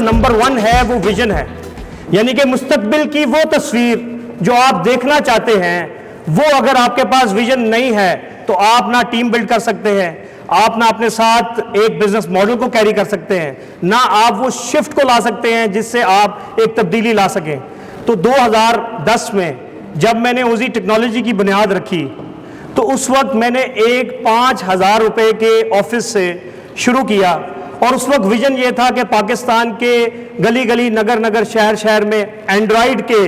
Number 1 है वो vision है, यानी कि मुस्तकबिल की वो तस्वीर जो आप देखना चाहते हैं, वो अगर आपके पास विजन नहीं है तो आप ना टीम बिल्ड कर सकते हैं, आप ना अपने साथ एक बिजनेस मॉडल को कैरी कर सकते हैं, ना आप वो शिफ्ट को ला सकते हैं जिससे आप एक तब्दीली ला सकें। तो 2010 में जब मैंने ओजी टेक्नोलॉजी की बुनियाद रखी तो उस वक्त मैंने एक 5,000 रुपए के ऑफिस से शुरू किया, और उस वक्त विजन ये था कि पाकिस्तान के गली गली, नगर नगर, शहर शहर में एंड्रॉयड के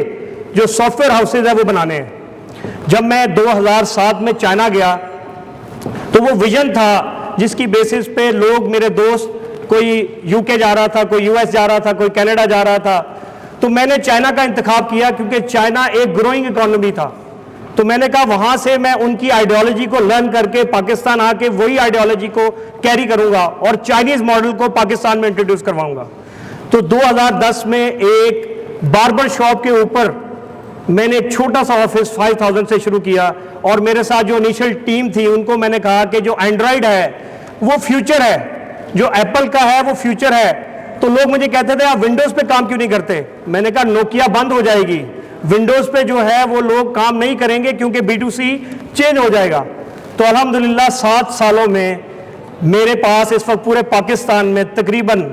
जो सॉफ्टवेयर हाउसेज है वो बनाने हैं। जब मैं 2007 में चाइना गया तो वो विजन था जिसकी बेसिस पे लोग, मेरे दोस्त, कोई यूके जा रहा था, कोई यूएस जा रहा था, कोई कनाडा जा रहा था, तो मैंने चाइना का इंतखाब किया क्योंकि चाइना एक ग्रोइंग इकोनॉमी था। तो मैंने कहा वहां से मैं उनकी आइडियोलॉजी को लर्न करके पाकिस्तान आके वही आइडियोलॉजी को कैरी करूंगा और चाइनीज मॉडल को पाकिस्तान में इंट्रोड्यूस करवाऊंगा। तो 2010 में एक बार्बर शॉप के ऊपर मैंने एक छोटा सा ऑफिस 5,000 से शुरू किया, और मेरे साथ जो इनिशियल टीम थी उनको मैंने कहा कि जो एंड्रॉयड है वो फ्यूचर है, जो एप्पल का है वो फ्यूचर है। तो लोग मुझे कहते थे आप विंडोज़ पे काम क्यों नहीं करते? मैंने कहा नोकिया बंद हो जाएगी, विंडोज़ पे जो है वो लोग काम नहीं करेंगे क्योंकि B2C चेंज हो जाएगा। तो अल्हम्दुलिल्लाह 7 सालों में मेरे पास इस वक्त पूरे पाकिस्तान में तकरीबन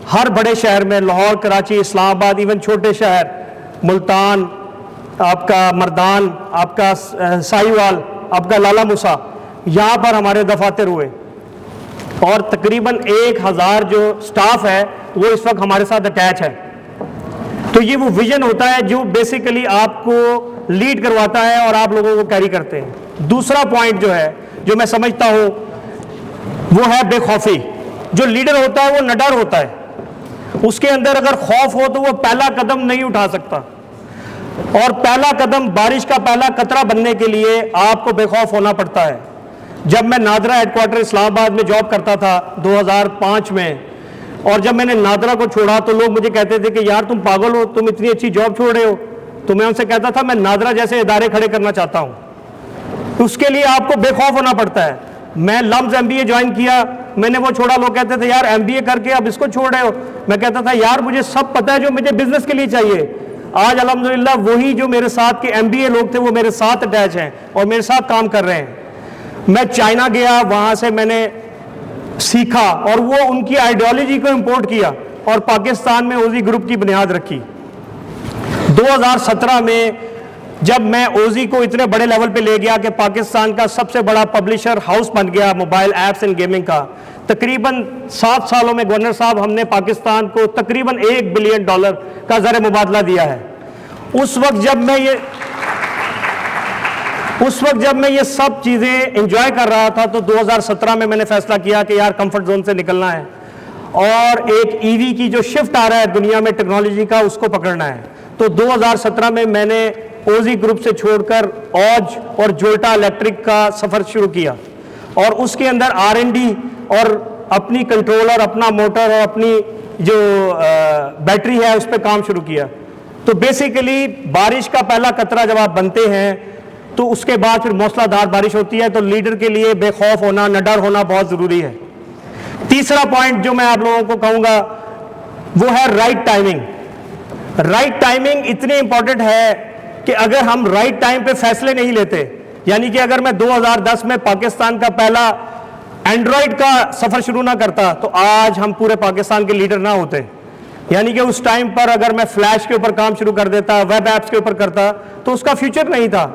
हर बड़े शहर में, लाहौर, कराची, इस्लामाबाद, इवन छोटे शहर मुल्तान, आपका मर्दान, आपका साहिवाल, आपका लाला मूसा, यहाँ पर हमारे दफातर हुए, और तकरीबन 1,000 जो स्टाफ है वो इस वक्त हमारे साथ अटैच है। तो ये वो विजन होता है जो बेसिकली आपको लीड करवाता है और आप लोगों को कैरी करते हैं। दूसरा पॉइंट जो है, जो मैं समझता हूँ, वो है बेखौफी। जो लीडर होता है वो निडर होता है, उसके अंदर अगर खौफ हो तो वो पहला कदम नहीं उठा सकता, और पहला कदम, बारिश का पहला कतरा बनने के लिए आपको बेखौफ होना पड़ता है। जब मैं नादरा हेडक्वार्टर इस्लामाबाद में जॉब करता था 2005 में, और जब मैंने नादरा को छोड़ा तो लोग मुझे कहते थे कि यार तुम पागल हो, तुम इतनी अच्छी जॉब छोड़ रहे हो। तो मैं उनसे कहता था मैं नादरा जैसे इदारे खड़े करना चाहता हूँ, उसके लिए आपको बेखौफ होना पड़ता है। मैं लम्स MBA ज्वाइन किया, मैंने वो छोड़ा, लोग कहते थे यार MBA करके अब इसको छोड़ रहे हो। मैं कहता था यार मुझे सब पता है जो मुझे बिजनेस के लिए चाहिए। आज अल्हम्दुलिल्लाह वही जो मेरे साथ के MBA लोग थे वो मेरे साथ अटैच हैं और मेरे साथ काम कर रहे हैं। मैं चाइना गया, वहाँ से मैंने सीखा और वो उनकी आइडियोलॉजी को इंपोर्ट किया और पाकिस्तान में ओजी ग्रुप की बुनियाद रखी। 2017 में जब मैं ओजी को इतने बड़े लेवल पे ले गया कि पाकिस्तान का सबसे बड़ा पब्लिशर हाउस बन गया मोबाइल ऐप्स एंड गेमिंग का, तकरीबन 7 सालों में गवर्नर साहब हमने पाकिस्तान को तकरीबन $1 बिलियन का ज़र मुबादला दिया है। उस वक्त जब मैं ये सब चीज़ें एंजॉय कर रहा था तो 2017 में मैंने फैसला किया कि यार कंफर्ट जोन से निकलना है और एक ईवी की जो शिफ्ट आ रहा है दुनिया में टेक्नोलॉजी का, उसको पकड़ना है। तो 2017 में मैंने ओजी ग्रुप से छोड़कर ऑज और जोल्टा इलेक्ट्रिक का सफ़र शुरू किया और उसके अंदर R&D और अपनी कंट्रोलर, अपना मोटर और अपनी जो बैटरी है उस पर काम शुरू किया। तो बेसिकली बारिश का पहला कतरा जब आप बनते हैं तो उसके बाद फिर मौसलाधार बारिश होती है। तो लीडर के लिए बेखौफ होना, निडर होना बहुत ज़रूरी है। तीसरा पॉइंट जो मैं आप लोगों को कहूँगा वो है राइट टाइमिंग। राइट टाइमिंग इतनी इंपॉर्टेंट है कि अगर हम राइट टाइम पे फैसले नहीं लेते, यानी कि अगर मैं 2010 में पाकिस्तान का पहला एंड्रॉयड का सफ़र शुरू ना करता तो आज हम पूरे पाकिस्तान के लीडर ना होते। यानी कि उस टाइम पर अगर मैं फ्लैश के ऊपर काम शुरू कर देता, वेब ऐप्स के ऊपर करता, तो उसका फ्यूचर नहीं था।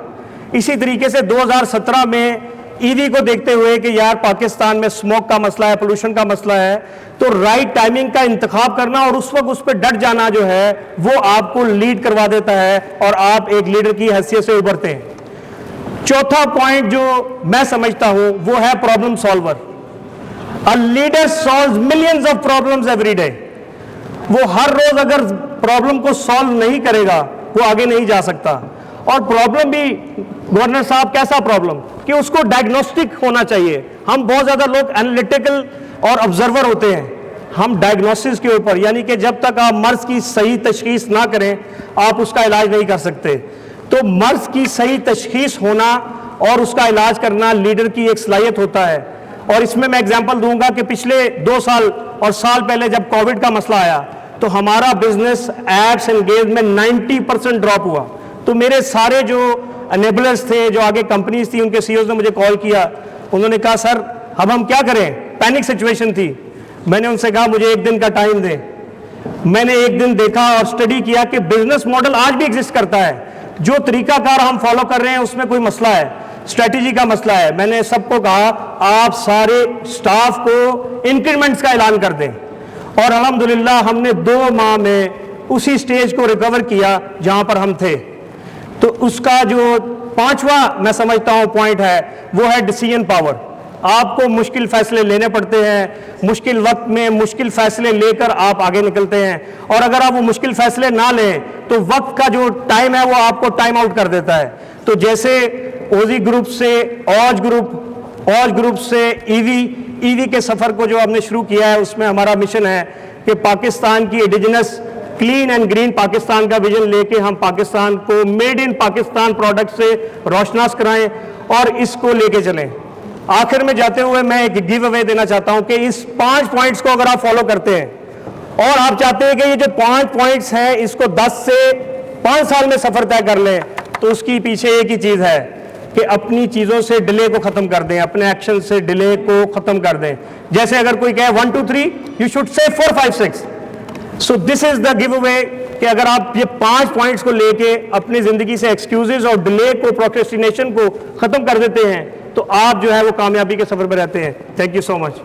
इसी तरीके से 2017 में ईवी को देखते हुए कि यार पाकिस्तान में स्मोक का मसला है, पोल्यूशन का मसला है, तो राइट टाइमिंग का इंतखाब करना और उस वक्त उस पर डट जाना जो है वो आपको लीड करवा देता है और आप एक लीडर की हैसियत से उभरते हैं। चौथा पॉइंट जो मैं समझता हूं वो है problem solver. A leader solves millions of problems every day. वो हर रोज अगर प्रॉब्लम को सॉल्व नहीं करेगा वो आगे नहीं जा सकता। और प्रॉब्लम भी गवर्नर साहब कैसा प्रॉब्लम कि उसको डायग्नोस्टिक होना चाहिए। हम बहुत ज्यादा लोग एनालिटिकल और ऑब्जर्वर होते हैं, हम डायग्नोसिस के ऊपर, यानी कि जब तक आप मर्ज की सही तशखीस ना करें आप उसका इलाज नहीं कर सकते। तो मर्ज की सही तशखीस होना और उसका इलाज करना लीडर की एक सलाहियत होता है। और इसमें मैं एग्जांपल दूंगा कि पिछले 2 साल और साल पहले जब कोविड का मसला आया तो हमारा बिजनेस एड्स एंगेज में 90% ड्रॉप हुआ। तो मेरे सारे जो एनेबलर्स थे, जो आगे कंपनीज थी, उनके सीईओज ने मुझे कॉल किया, उन्होंने कहा सर अब हम क्या करें, पैनिक सिचुएशन थी। मैंने उनसे कहा मुझे एक दिन का टाइम दें। मैंने एक दिन देखा और स्टडी किया कि बिजनेस मॉडल आज भी एग्जिस्ट करता है, जो तरीकाकार हम फॉलो कर रहे हैं उसमें कोई मसला है, स्ट्रेटेजी का मसला है। मैंने सबको कहा आप सारे स्टाफ को इंक्रीमेंट्स का ऐलान कर दें, और अल्हम्दुलिल्लाह हमने 2 माह में उसी स्टेज को रिकवर किया जहां पर हम थे। तो उसका जो 5वां मैं समझता हूं पॉइंट है वो है डिसीजन पावर। आपको मुश्किल फैसले लेने पड़ते हैं, मुश्किल वक्त में मुश्किल फैसले लेकर आप आगे निकलते हैं, और अगर आप वो मुश्किल फैसले ना लें तो वक्त का जो टाइम है वो आपको टाइम आउट कर देता है। तो जैसे ओजी ग्रुप से ऑज ग्रुप से ईवी के सफर को जो हमने शुरू किया है, उसमें हमारा मिशन है कि पाकिस्तान की indigenous clean and green Pakistan का विजन लेके हम पाकिस्तान को मेड इन पाकिस्तान प्रोडक्ट से रोशनास कराएं और इसको लेके चलें। आखिर में जाते हुए मैं एक गिव अवे देना चाहता हूं कि इस 5 पॉइंट्स को अगर आप फॉलो करते हैं और आप चाहते हैं कि ये जो 5 पॉइंट्स हैं इसको 10 से 5 साल में सफर तय कर लें, तो उसकी पीछे एक ही चीज है कि अपनी चीजों से डिले को खत्म कर दें, अपने एक्शन से डिले को खत्म कर दें। जैसे अगर कोई कहे 1 2 3, you should say 4 5 6। So this is the give away कि अगर आप ये 5 पॉइंट्स को लेके अपनी जिंदगी से एक्सक्यूजेज और डिले को, प्रोक्रेस्टिनेशन को खत्म कर देते हैं, तो आप जो है वो कामयाबी के सफर पर रहते हैं। Thank you so much.